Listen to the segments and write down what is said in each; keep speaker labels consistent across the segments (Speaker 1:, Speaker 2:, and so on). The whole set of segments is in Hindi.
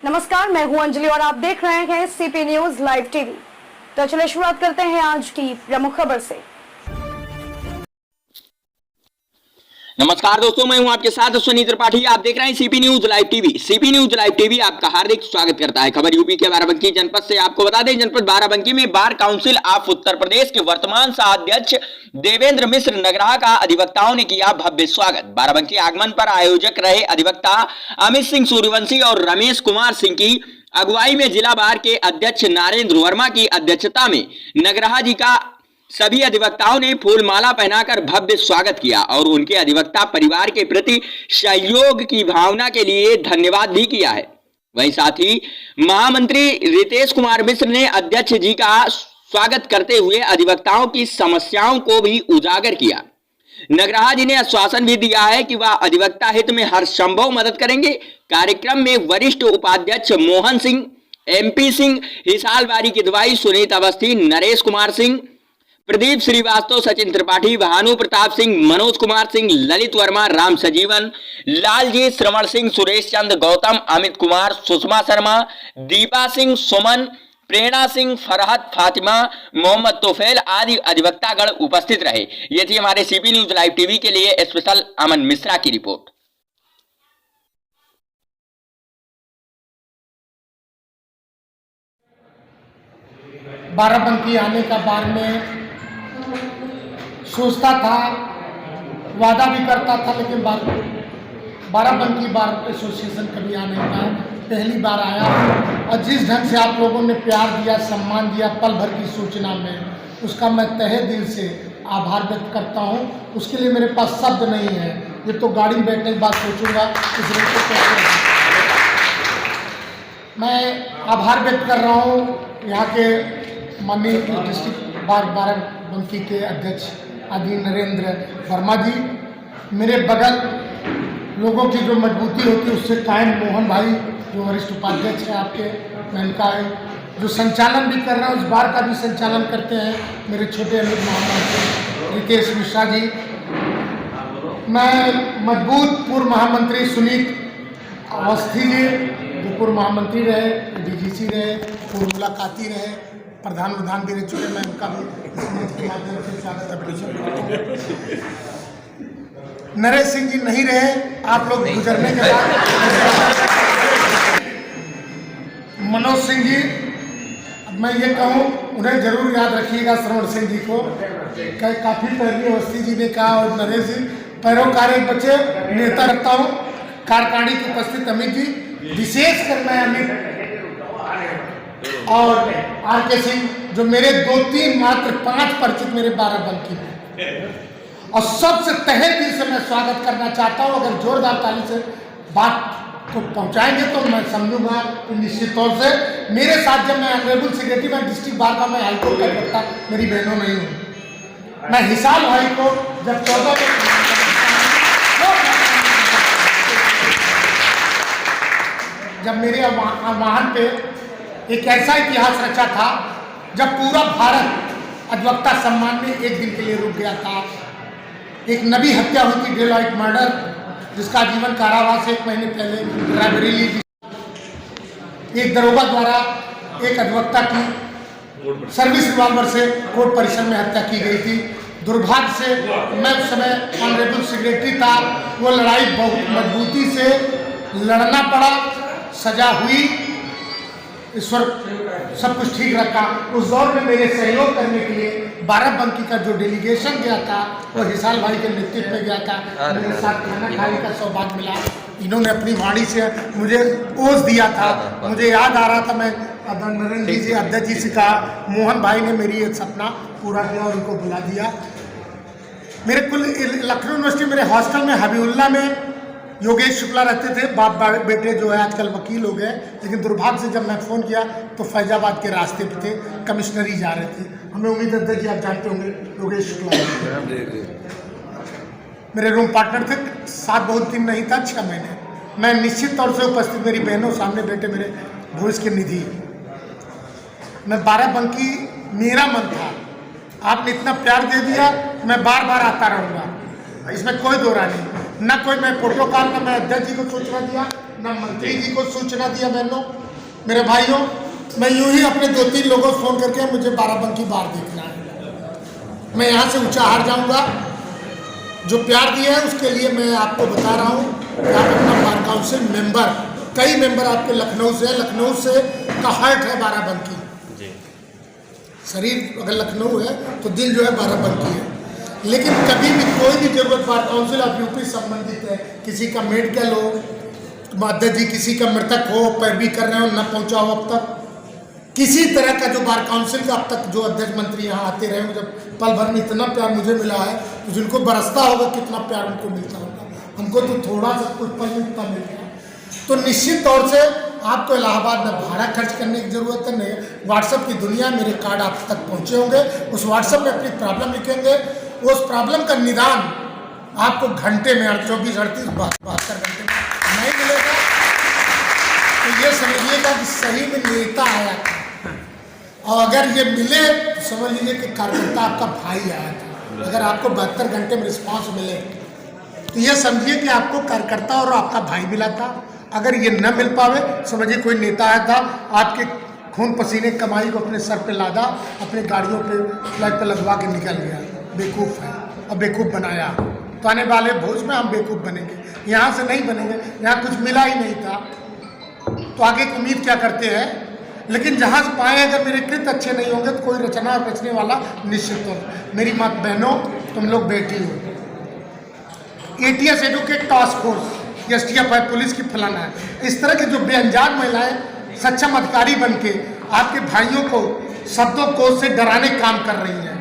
Speaker 1: नमस्कार, मैं हूं अंजलि और आप देख रहे हैं सीपी न्यूज लाइव टीवी। तो चलिए शुरुआत करते हैं आज की प्रमुख खबर से।
Speaker 2: नमस्कार दोस्तों, मैं हूं आपके साथ सुनी त्रिपाठी। आप देख रहे हैं CP news live TV. CP news live TV आपका हार्दिक स्वागत करता है। खबर यूपी के बाराबंकी जनपद से। आपको बता दें, जनपद बाराबंकी में bar council of Uttar Pradesh के वर्तमान सहाध्यक्ष देवेंद्र मिश्र नगराहा का अधिवक्ताओं ने किया भव्य स्वागत। बाराबंकी आगमन पर आयोजक रहे अधिवक्ता अमित सिंह सूर्यवंशी और रमेश कुमार सिंह की अगुवाई में जिला बार के अध्यक्ष नारेंद्र वर्मा की अध्यक्षता में नगराहा जी का सभी अधिवक्ताओं ने फूलमाला पहनाकर भव्य स्वागत किया और उनके अधिवक्ता परिवार के प्रति सहयोग की भावना के लिए धन्यवाद भी किया है। वहीं साथ ही महामंत्री रितेश कुमार मिश्र ने अध्यक्ष जी का स्वागत करते हुए अधिवक्ताओं की समस्याओं को भी उजागर किया। नगराहा जी ने आश्वासन भी दिया है कि वह अधिवक्ता हित में हर संभव मदद करेंगे। कार्यक्रम में वरिष्ठ उपाध्यक्ष मोहन सिंह, MP सिंह, हिसालबारी की दवाई सुनीत अवस्थी, नरेश कुमार सिंह, प्रदीप श्रीवास्तव, सचिन त्रिपाठी, भानु प्रताप सिंह, मनोज कुमार सिंह, ललित वर्मा, राम सजीवन, लालजी, श्रवण सिंह, सुरेश चंद, गौतम, अमित कुमार, सुषमा शर्मा, दीपा सिंह, सुमन, प्रेरणा सिंह, फरहत, फातिमा, मोहम्मद तोफेल आदि अधिवक्तागण उपस्थित रहे। ये थी हमारे सीपी न्यूज लाइव टीवी के लिए स्पेशल अमन मिश्रा की रिपोर्ट।
Speaker 3: बाराबंकी आने का बार में सोचता था, वादा भी करता था, लेकिन बाराबंकी बार एसोसिएशन कभी आने का पहली बार आया। और जिस ढंग से आप लोगों ने प्यार दिया, सम्मान दिया पल भर की सूचना में, उसका मैं तहे दिल से आभार व्यक्त करता हूँ। उसके लिए मेरे पास शब्द नहीं है। ये तो गाड़ी में बैठने के बाद सोचूंगा मैं आभार व्यक्त कर रहा हूँ यहाँ के माननीय डिस्ट्रिक्ट बाराबंकी के अध्यक्ष आदि नरेंद्र वर्मा जी। मेरे बगल लोगों की जो मजबूती होती है उससे कायम मोहन भाई जो वरिष्ठ उपाध्यक्ष है आपके, मैं इनका है जो संचालन भी कर रहा हूँ, इस बार का भी संचालन करते हैं मेरे छोटे अमित महामंत्री रितेश मिश्रा जी। मैं मजबूत पूर्व महामंत्री सुनीत अवस्थी जी जो पूर्व महामंत्री रहे, DGC रहे, पूर्व मुलाकाती रहे, प्रधान भी रह चुके, मैं उनका भी के माध्यम से स्वागत अभिनंदन। नरेश सिंह जी नहीं रहे, आप लोग गुजरने के बाद मनोज सिंह जी, मैं ये कहूँ उन्हें जरूर याद रखिएगा, श्रवण सिंह जी को काफ़ी पहले अवस्थी जी ने कहा, और नरेश जी पैरोकार एक बच्चे नेता रखता हूँ। कारकाड़ी के उपस्थित अमित जी, विशेषकर मैं अमित और RK सिंह जो मेरे 2-3 मात्र 5 परिचित मेरे बाराबंकी में, और सबसे तहे दिल से मैं स्वागत करना चाहता हूँ। अगर जोरदार ताली से बात को पहुँचाएंगे तो मैं समझूंगा कि निश्चित तौर से मेरे साथ जब मैं ऑनरेबल सेक्रेटरी, मैं डिस्ट्रिक्ट बार का, मैं हाईकोर्ट का करता, मेरी बहनों नहीं हूँ। मैं हिसार भाई को जब 14 जब मेरे वाहन पे एक ऐसा इतिहास रचा था जब पूरा भारत अधिवक्ता सम्मान में एक दिन के लिए रुक गया था। एक नबी हत्या हुई थी, डेलॉइट मर्डर, जिसका जीवन कारावास 1 महीने पहले रायबरेली एक दरोगा द्वारा एक अधिवक्ता की सर्विस रिवॉल्वर से कोर्ट परिसर में हत्या की गई थी। दुर्भाग्य से मैं उस समय ऑनरेबल सेक्रेटरी था। वो लड़ाई बहुत मजबूती से लड़ना पड़ा, सजा हुई, ईश्वर सब कुछ ठीक रखा। उस दौर में मेरे सहयोग करने के लिए बाराबंकी का जो डेलीगेशन गया था वो हिसाल भाई के नेतृत्व में गया था। मेरे साथ खाना खाने का सौभाग्य मिला। इन्होंने अपनी वाणी से मुझे ओज दिया था। मुझे याद आ रहा था, मैं नरेंद्र जी अध्यक्ष जी से कहा, मोहन भाई ने मेरी एक सपना पूरा किया और उनको बुला दिया। मेरे कुल लखनऊ यूनिवर्सिटी मेरे हॉस्टल में हबीबुल्ला में योगेश शुक्ला रहते थे, बाप बेटे जो है आजकल वकील हो गए, लेकिन दुर्भाग्य से जब मैं फ़ोन किया तो फैजाबाद के रास्ते पे थे, कमिश्नरी जा रहे थे। हमें उम्मीद है कि आप जानते होंगे योगेश शुक्ला मेरे रूम पार्टनर थे। साथ बहुत दिन नहीं था, 6 महीने। मैं निश्चित तौर से उपस्थित, मेरी बहनों सामने बैठे मेरे भविष्य के निधि, मैं बाराबंकी मेरा मन था। आपने इतना प्यार दे दिया, मैं बार बार आता रहूँगा, इसमें कोई दो राय नहीं। न कोई मैं प्रोटोकॉल, न मैं अध्यक्ष जी को सूचना दिया, न मंत्री जी को सूचना दिया। बहनों, मेरे भाइयों, मैं यूं ही अपने 2-3 लोगों को फोन करके मुझे बाराबंकी बार देखना है, मैं यहाँ से ऊंचा हार जाऊंगा। जो प्यार दिया है उसके लिए मैं आपको बता रहा हूँ कि आप अपना बार काउंसिल मेंबर, कई मेंबर आपके लखनऊ से का हार्ट है बाराबंकी। शरीर अगर लखनऊ है तो दिल जो है बाराबंकी है। लेकिन कभी भी कोई भी जरूरत बार काउंसिल आप यूपी संबंधित है, किसी का मेडिकल हो, माता जी किसी का मृतक हो, पैरवी कर रहे हो, न पहुंचा हो अब तक, किसी तरह का जो बार काउंसिल का अब तक जो अध्यक्ष मंत्री यहाँ आते रहे, जब पल भर में इतना प्यार मुझे मिला है तो जिनको बरसता होगा कितना प्यार उनको मिलता होगा। हमको तो थोड़ा सा कुछ पल में इतना मिल गया। तो निश्चित तौर से आपको इलाहाबाद में भाड़ा खर्च करने की जरूरत है नहीं। व्हाट्सएप की दुनिया, मेरे कार्ड आप तक पहुँचे होंगे। उस व्हाट्सएप में अपनी प्रॉब्लम लिखेंगे, उस प्रॉब्लम का निदान आपको घंटे में 24-38 72 घंटे में नहीं मिलेगा। तो ये समझिएगा कि सही में नेता आया था, और अगर ये मिले तो समझ लीजिए कि कार्यकर्ता आपका भाई आया था। अगर आपको 72 घंटे में रिस्पांस मिले तो ये समझिए कि आपको कार्यकर्ता और आपका भाई मिला था। अगर ये न मिल पावे, समझिए कोई नेता आया था, आपके खून पसीने कमाई को अपने सर पे लादा, अपने गाड़ियों पे फ्लैग पे लगवा के निकल गया। बेवकूफ़ है और बेवकूफ़ बनाया। तो आने वाले भोज में हम बेवकूफ़ बनेंगे, यहाँ से नहीं बनेंगे। यहाँ कुछ मिला ही नहीं था तो आगे की उम्मीद क्या करते हैं। लेकिन जहाँ से पाए अगर मेरे कृत अच्छे नहीं होंगे तो कोई रचना रचने वाला निश्चित तौर पर। मेरी माँ बहनों, तुम लोग बैठी हो, ATS advocate task force, STF है, पुलिस की फलाना है, इस तरह की जो बेअंजान महिलाएं सक्षम अधिकारी बन के आपके भाइयों को शब्दों को से डराने काम कर रही हैं,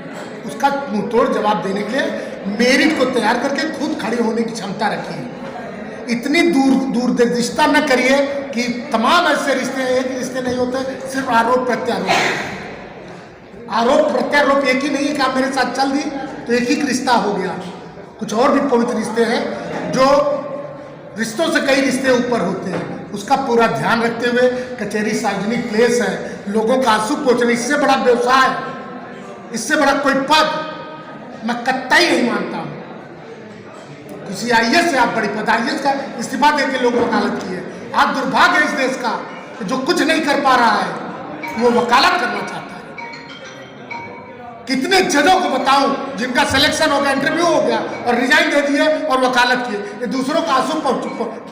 Speaker 3: उसका मुंहतोड़ जवाब देने के लिए मेरिट को तैयार करके खुद खड़े होने की क्षमता रखिए। इतनी दूरदर्शिता न करिए कि तमाम ऐसे रिश्ते एक रिश्ते नहीं होते, सिर्फ आरोप प्रत्यारोप। आरोप प्रत्यारोप एक ही नहीं है कि आप मेरे साथ चल दी तो एक ही रिश्ता हो गया। कुछ और भी पवित्र रिश्ते हैं जो रिश्तों से कई रिश्ते ऊपर होते हैं। उसका पूरा ध्यान रखते हुए कचहरी सार्वजनिक प्लेस है, लोगों का आंसू पोंछना, इससे बड़ा व्यवसाय, इससे बड़ा कोई पद मैं कतई नहीं मानता हूँ। किसी IAS से आप बड़ी पद, IAS का इस्तीफा देकर लोग वकालत किए। आप दुर्भाग्य इस देश का जो कुछ नहीं कर पा रहा है वो वकालत करना चाहता है। कितने जजों को बताऊं जिनका सिलेक्शन हो गया, इंटरव्यू हो गया और रिजाइन दे दिए और वकालत किए। ये दूसरों का आंसू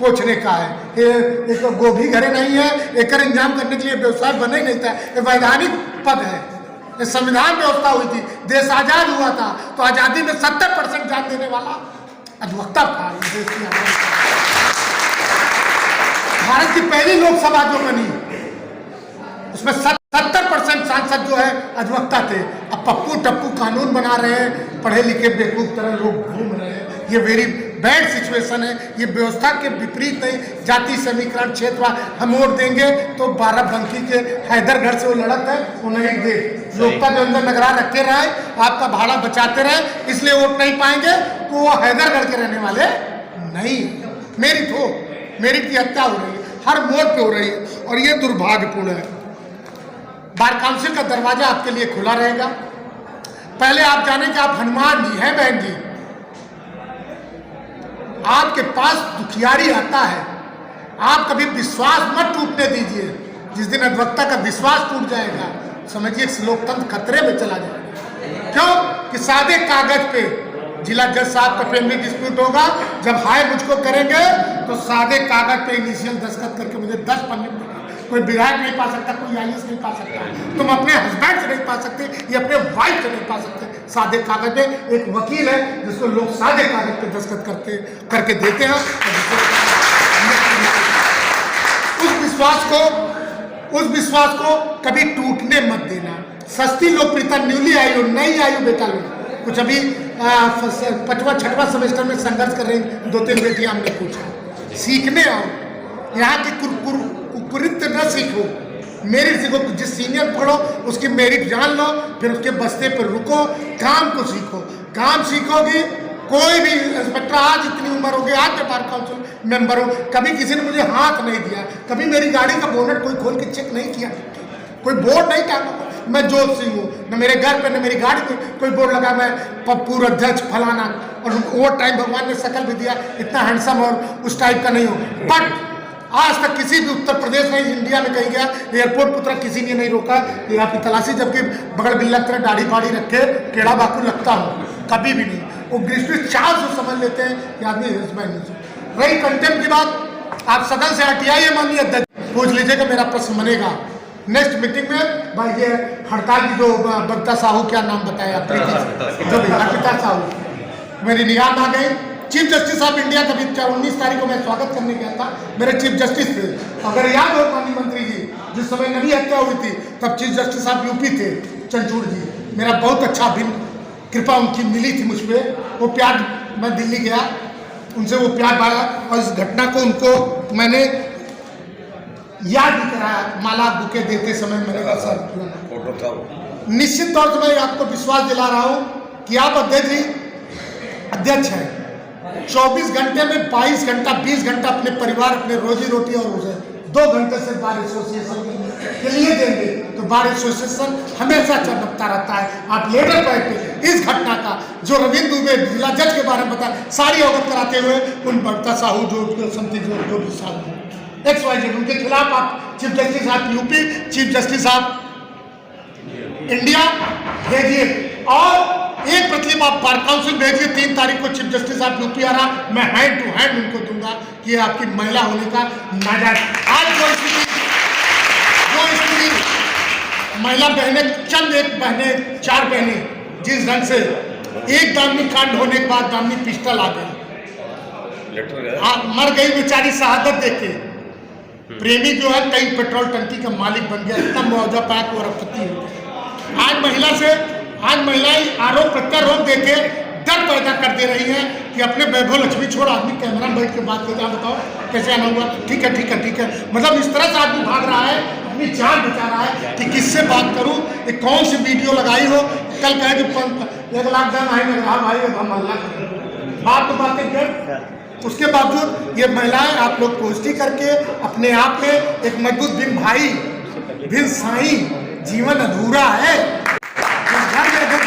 Speaker 3: पोंछने का है। ये एक गोभी घरे नहीं है, एक इंतजाम करने के लिए व्यवसाय बने ही नहीं था। ये वैधानिक पद है। ये संविधान व्यवस्था हुई थी, देश आजाद हुआ था तो आजादी में 70% जान देने वाला अधिवक्ता था। देश की भारत की पहली लोकसभा जो बनी उसमें 70% सांसद जो है अधिवक्ता थे। अब पप्पू टप्पू कानून बना रहे हैं, पढ़े लिखे बेवकूफ तरह लोग घूम रहे हैं। ये वेरी बैड सिचुएशन है। ये व्यवस्था के विपरीत नहीं। जाति समीकरण क्षेत्र हम वोट देंगे तो बाराबंकी के हैदरगढ़ से वो लड़त है वो नहीं दे। लोकता के अंदर नगरान रखे रहे, आपका भाड़ा बचाते रहे, इसलिए वोट नहीं पाएंगे तो वो हैदरगढ़ के रहने वाले नहीं। मेरिट की हत्या हो रही है, हर मोड़ पे हो रही है और ये दुर्भाग्यपूर्ण है। बार काउंसिल का दरवाजा आपके लिए खुला रहेगा। पहले आप जाने कि आप हनुमान जी हैं। बहन जी, आपके पास दुखियारी आता है, आप कभी विश्वास मत टूटने दीजिए। जिस दिन अधिवक्ता का विश्वास टूट जाएगा समझिए लोकतंत्र खतरे में चला जाएगा। क्यों कि सादे कागज पे जिला जज साहब का फैमिली डिस्प्यूट होगा, जब हाय मुझको करेंगे तो सादे कागज पे इनिशियल दस्तखत करके मुझे 10 पन्ने, कोई विधायक नहीं पा सकता, कोई IAS नहीं पा सकता, तुम अपने हस्बैंड से नहीं पा सकते, ये अपने वाइफ से नहीं पा सकते। सादे कागज में एक वकील है जिसको लोग सादे कागज पे दस्तखत करके देते हैं। उस विश्वास को कभी टूटने मत देना। सस्ती लोकप्रियता न्यूली आई हो, नई आई हो बेटा लोग, कुछ अभी 5वां 6वां सेमेस्टर में संघर्ष कर रही 2-3 बेटियां हमने पूछा, सीखने आओ। यहाँ की कुरीति न सीखो, मेरिट सीखो। जिस सीनियर पढ़ो उसकी मेरिट जान लो, फिर उसके बस्ते पर रुको, काम को सीखो। काम सीखोगी, कोई भी इंस्पेक्टर, आज इतनी उम्र हो गई, आज मैं बार काउंसिल मेंबर हूँ, कभी किसी ने मुझे हाथ नहीं दिया, कभी मेरी गाड़ी का बोनट कोई खोल के चेक नहीं किया, कोई बोर्ड नहीं टांगा। मैं जोत सिंह हूँ, न मेरे घर पे न मेरी गाड़ी पे कोई बोर्ड लगा मैं पप्पू अध्यक्ष फलाना, और वो टाइम भगवान ने शकल भी दिया, इतना हैंडसम और उस टाइप का नहीं हो। बट आज तक किसी भी उत्तर प्रदेश में, इंडिया में कहीं गया एयरपोर्ट पर उतरा, किसी ने नहीं रोका कि आपकी तलाशी, जबकि बगल बिल्ला तरह दाढ़ी फाड़ी रखे केड़ा बाकू लगता हूँ, कभी भी नहीं। वो ग्रीष्म चाल से समझ लेते हैं कि आदमी रही कंटेम्प की बात, आप सदन से हटियाइए, माननीय अध्यक्ष, पूछ लीजिएगा, मेरा प्रश्न बनेगा नेक्स्ट मीटिंग में। भाई ये हड़ताल की जो बबीता साहू, क्या नाम बताया, जो बबीता साहू मेरी निगाह में आ गई। चीफ जस्टिस ऑफ इंडिया का भी 19 तारीख को मैं स्वागत करने गया था, मेरे चीफ जस्टिस थे, अगर याद हो माननीय मंत्री जी, जिस समय नबी हत्या हुई थी तब चीफ जस्टिस ऑफ यूपी थे चंचूड़ जी, मेरा बहुत अच्छा भी कृपा उनकी मिली थी मुझ पर, वो प्यार, मैं दिल्ली गया उनसे, वो प्यार पाया और इस घटना को उनको मैंने याद भी कराया, माला बुके देते समय मैंने कहा सर, निश्चित तौर से मैं आपको विश्वास दिला रहा हूँ कि आप अध्यक्ष हैं, 24 घंटे में 22 घंटा 20 घंटा अपने परिवार, अपने रोजी रोटी और उसे 2 घंटे से बार एसोसिएशन के लिए देंगे, तो बार एसोसिएशन हमेशा चमकता रहता है। आप लेटर पैड पे इस घटना का जो रविंद्र दुबे जिला जज के बारे में बताया, सारी अवगत कराते हुए उन बबीता साहू जो समथिंग जो भी साहू XYZ उनके खिलाफ आप chief justice of UP, chief justice of India भेजिए और एक प्रतिलिप आप बार काउंसिल भेजिए। 3 तारीख को चीफ जस्टिस ऑफ यूपी आ रहा, मैं हैंड टू हैंड उनको दूंगा कि ये आपकी महिला होने का नाजायज, आज जो स्थिति महिला बहनें, चंद एक बहनें, 4 बहनें, जिस ढंग से एक दामिनी कांड होने के बाद दामिनी पिस्टल आ गई, मर गई बेचारी, शहादत देके प्रेमी जो है कई पेट्रोल टंकी का मालिक बन गया, इतना मुआवजा पाया कि अरबपति हो गया। आज महिलाएं आरोप प्रत्यारोप देके डर पैदा कर दे रही हैं कि अपने वैभव लक्ष्मी छोड़, आदमी कैमरा में बैठ के बात करता, बताओ कैसे आना हुआ, ठीक है, मतलब इस तरह से आदमी भाग रहा है, अपनी जान बचा रहा है कि किससे बात करूं, ये कौन सी वीडियो लगाई हो, कल कहे कि 1 लाख दाम आई, हाँ भाई हम अल्लाह बात तो बातें कर, उसके बावजूद ये महिलाएं आप लोग पोस्टी करके अपने आप में एक मजबूत बिन भाई बिन साई जीवन अधूरा है। जिस घर में अगर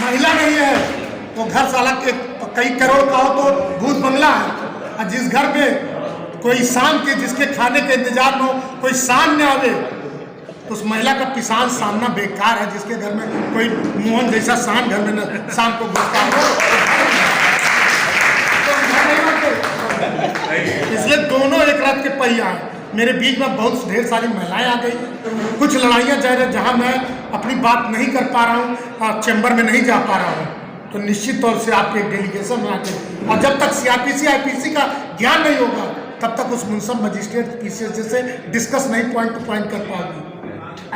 Speaker 3: महिला नहीं है वो घर साला के कई करोड़ का हो तो भूत बंगला है, और जिस घर में कोई शाम के, जिसके खाने के इंतजार में हो, कोई शाम न आवे तो उस महिला का पिसान सामना बेकार है। जिसके घर में कोई मोहन जैसा शाम घर में न शाम को घुसता हो, इसलिए दोनों एक रथ के पहिया हैं। मेरे बीच में बहुत ढेर सारी महिलाएं आ गई, कुछ लड़ाइयाँ जहाँ मैं अपनी बात नहीं कर पा रहा हूँ, चैम्बर में नहीं जा पा रहा हूँ, तो निश्चित तौर से आपके डेलीगेशन में आके, और जब तक CRPC IPC का ज्ञान नहीं होगा तब तक उस मुंसब मजिस्ट्रेट PCS से डिस्कस नहीं पॉइंट टू पॉइंट कर पाओगे।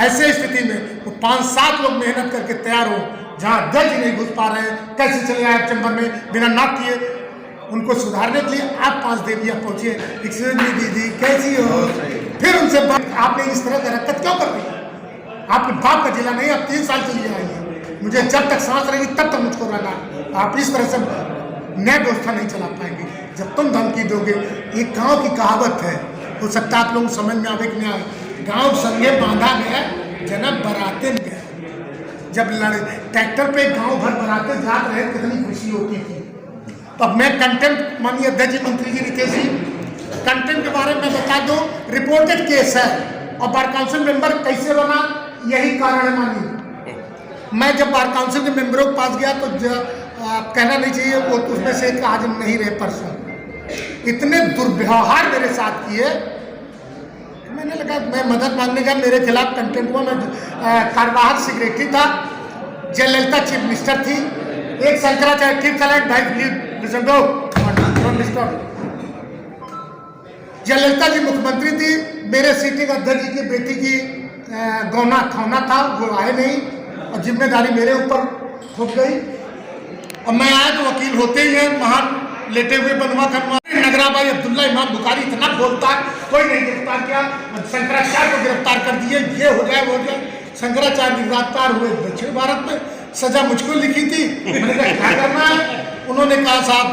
Speaker 3: ऐसे स्थिति में वो 5-7 लोग मेहनत करके तैयार हो, जहाँ जज नहीं घुस पा रहे हैं, कैसे चले आए चैम्बर में बिना नाक किए, उनको सुधारने के लिए आप 5 देवियाँ पहुँचे, एक्सक्यूज मी दीदी कैसी हो, फिर उनसे बात, आपने इस तरह का हरकत क्यों कर दी, आपके बाप का जिला नहीं, आप 3 साल के लिए आएंगे, मुझे जब तक सांस रहेगी तब तक मुझको रहना, आप इस तरह से न्याय व्यवस्था नहीं चला पाएंगे। जब तुम धमकी दोगे, ये गाँव की कहावत है, हो सकता है आप लोग समझ में आवे कि नहीं, गाँव संगे बांधा गया जन्म बराते में गया, जब ट्रैक्टर पे गाँव भर बराते जात रहे कितनी खुशी होती थी। तो अब मैं कंटेंट, माननीय अध्यक्ष मंत्री जी रितेश जी, कंटेंट के बारे में बता दो, रिपोर्टेड केस है, और बार काउंसिल मेंबर कैसे बना, यही कारण है। मानिए मैं जब बार काउंसिल के मेंबरों के पास गया तो कहना नहीं चाहिए, वो उसमें से एक आज नहीं रहे, परसों इतने दुर्व्यवहार मेरे साथ किए, मैंने लगा मैं मदद मांगने गया, मेरे खिलाफ कंटेंट हुआ। मैं कार्यवाहक सेक्रेटरी था, जयललिता चीफ मिनिस्टर थी, एक शंकराचार्य कीप सेलेक्ट भाई लिसन दो, जयललिता जी मुख्यमंत्री थी, मेरे सिटिंग अध्यक्ष जी की बेटी की गौना खौना था, वो आए नहीं, और जिम्मेदारी मेरे ऊपर थोप गई, और मैं आया तो वकील होते ही है, महान लेटे हुए बनवा करवा, नगरा भाई अब्दुल्ला इमाम बुखारी इतना बोलता है, कोई नहीं गिरफ्तार किया, शंकराचार्य को गिरफ्तार कर दिए, ये हो जाए वो हो जाए। शंकराचार्य गिरफ्तार हुए दक्षिण भारत में, सजा मुझको लिखी थी, मैंने कहा क्या करना है, उन्होंने कहा साहब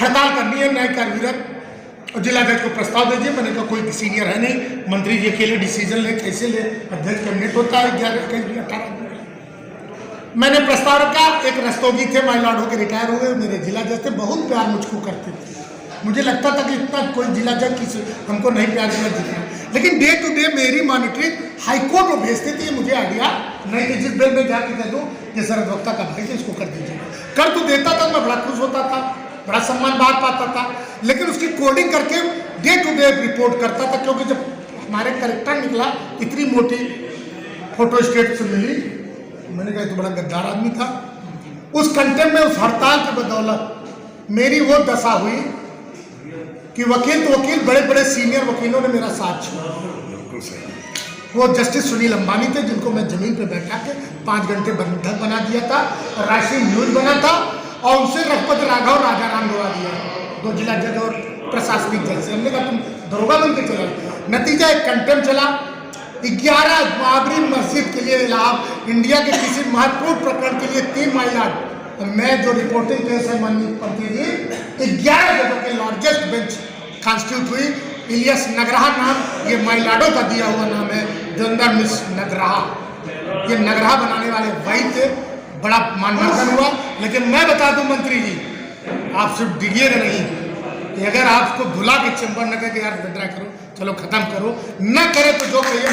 Speaker 3: हड़ताल करनी है, न्याय कार्यविरत, और जिला जज को प्रस्ताव दीजिए। मैंने कहा कोई सीनियर है नहीं, मंत्री जी अकेले डिसीजन ले, कैसे ले, अध्यक्ष कैबिनेट होता है 11-18। मैंने प्रस्ताव रखा, एक रस्तोगी थे, माइलॉर्ड होकर रिटायर हुए, मेरे जिला जज थे, बहुत प्यार मुझको करते थे, मुझे लगता था कि इतना कोई जिला जज किसी हमको नहीं प्यार किया दिखा, लेकिन डे टू डे मेरी मॉनिटरिंग हाईकोर्ट में भेजती थी। मुझे आइडिया नहीं कि जिस बेल में जाके कह दूँ कि सर अधिवक्ता का भाई इसको कर दीजिए, कर तो देता था, मैं बड़ा खुश होता था, बड़ा सम्मान बात पाता था, लेकिन उसकी कोडिंग करके डे टू डे रिपोर्ट करता था। क्योंकि जब हमारे करेक्टर निकला, इतनी मोटी फोटो स्टेट से मिली, मैंने कहा तो बड़ा गद्दार आदमी था। उस कंटेम्प्ट में, उस हड़ताल की बदौलत मेरी वो दशा हुई कि वकील तो वकील, बड़े बड़े सीनियर वकीलों ने मेरा साथ छोड़ा। वो जस्टिस सुनील अंबानी थे, जिनको मैं जमीन पे बैठा के 5 घंटे बंधक बना दिया था, राष्ट्रीय न्यूज बना था, और उनसे रघुपति राघव राजा राम दौड़ा दिया, 2 जिला जज और प्रशासनिक जज से। हमने कहा तुम दरोगा बन के चला। नतीजा एक कंटेम्प्ट चला। 11 बाबरी मस्जिद के लिए इलाहाबाद इंडिया के किसी महत्वपूर्ण प्रकरण के लिए 3 माइलाड, तो मैं जो रिपोर्टिंग केस है माननीय पंथी जी, 11 जजों के लार्जेस्ट बेंच कॉन्स्टिट्यूट हुई। इलियस नगराहा नाम ये माइलाडो का दिया हुआ नाम है, देवेंद्र मिश्र नगराहा। ये नगराहा बनाने वाले वही थे, बड़ा मानवर्धन हुआ। लेकिन मैं बता दूं मंत्री जी, आप सिर्फ डिगिएगा नहीं कि अगर आपको बुला के चैम्बर न कहे कि यार विड्रा करो, चलो खत्म करो, न करे तो जो कहिए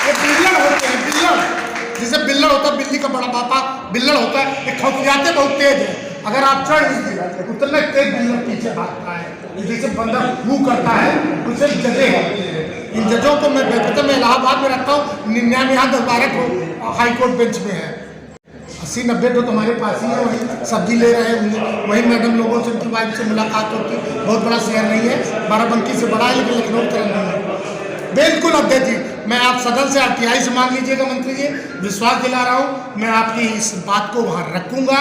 Speaker 3: ये बिल्लड़ होते हैं, बिल्लड़ जैसे बिल्लड़ होता है, बिल्ली का बड़ा पापा बिल्लड़ होता है, ये खौफियाते बहुत तेज है। अगर आप चढ़ उतने तेज बिल्लड़ पीछे भागता है, जैसे बंदा मुंह करता है उसे जजे होते हैं। इन जजों को मैं बेहतर, मैं इलाहाबाद में रहता हूँ, 99 यहाँ 10-12 हाईकोर्ट बेंच में है, 80-90 तो तुम्हारे पास ही है। वही सब्जी ले रहे हैं, वही मैडम लोगों से, उनकी वाइफ से मुलाकात होती। बहुत बड़ा शहर नहीं है, बाराबंकी से बड़ा है, लेकिन लखनऊ तरह नहीं है। बिल्कुल अध्यक्ष जी, मैं आप सदन से RTI से मांग लीजिएगा मंत्री जी, विश्वास दिला रहा हूँ, मैं आपकी इस बात को वहाँ रखूँगा।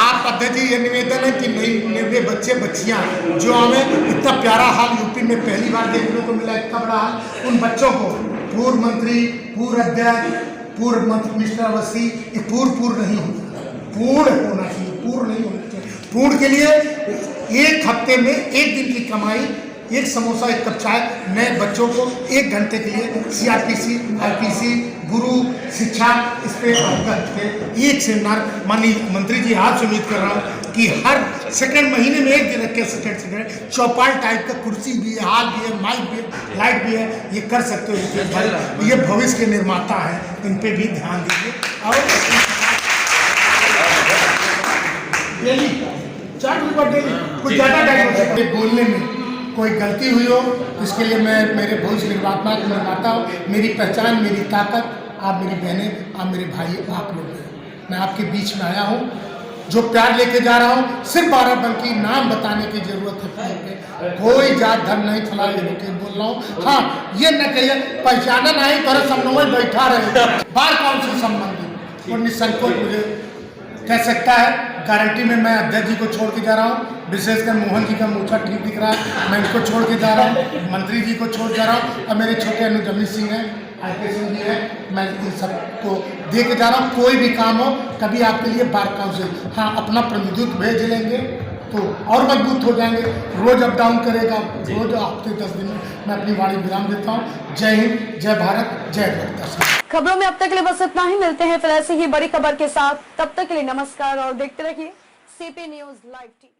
Speaker 3: आप अध्यक्ष जी, ये निवेदन है कि मेरे बच्चे बच्चियाँ जो हमें इतना प्यारा हाल यूपी में पहली बार देखने को मिला, इतना बड़ा हाल, उन बच्चों को पूर्व मंत्री, पूर्व अध्यक्ष, पूर्व मंत्री मिस्टर अवस्थी, ये पूर्ण नहीं होता, पूर्ण होना चाहिए, पूर्ण नहीं होना चाहिए। पूर्ण के लिए 1 हफ्ते में 1 दिन की कमाई, 1 समोसा 1 कप चाय, नए बच्चों को 1 घंटे के लिए CRPC, RPC, गुरु शिक्षा, इस पर अवगत के 1 सेमिनार। माननीय मंत्री जी, आपसे उम्मीद कर रहा हूँ कि हर सेकंड महीने में 1 दिन रख के सेकंड चौपाल टाइप का कुर्सी भी है, हाल भी है, माइक भी है, लाइट भी है, ये कर सकते हो। ये भविष्य के निर्माता है, इन पे भी ध्यान दीजिए। और डेली 4 रुपये डेली, कुछ ज़्यादा टाइम बोलने में कोई गलती हुई हो, इसके लिए मैं मेरे भविष्य निर्माता हूँ। मेरी पहचान, मेरी ताकत आप मेरी बहनें, आप मेरे भाई, आप लोग हैं। मैं आपके बीच में आया हूँ, जो प्यार लेके जा रहा हूँ। सिर्फ बाराबंकी नाम बताने की जरूरत है, कोई जात धर्म नहीं फैला के बोल रहा हूँ। हाँ, ये न कहिए पहचाना नहीं तरह सब लोग बैठा रहे, बार काउंसिल संबंधी और निसंकोच मुझे कह सकता है। गारंटी में मैं अध्यक्ष जी को छोड़ के जा रहा हूँ, विशेषकर मोहन जी का मूछा ठीक दिख रहा है, मैं इनको छोड़ के जा रहा हूँ, मंत्री जी को छोड़ जा रहा हूँ, और मेरे छोटे अनुज अमित सिंह हैं, RK सिंह जी है, मैं इन सबको दे के जा रहा हूँ। कोई भी काम हो, कभी आपके लिए बार काउंसिल, हाँ अपना प्रतिनिधित्व भेज लेंगे तो और मजबूत हो जाएंगे। रोज अप डाउन करेगा, रोज हफ्ते 10 दिन में मैं अपनी वाणी विराम देता हूँ। जय हिंद, जय भारत, जय भारत।
Speaker 1: खबरों में अब तक के लिए बस इतना ही। मिलते हैं फिर ऐसी ही बड़ी खबर के साथ, तब तक के लिए नमस्कार और देखते रहिए CP न्यूज़ लाइव टीवी।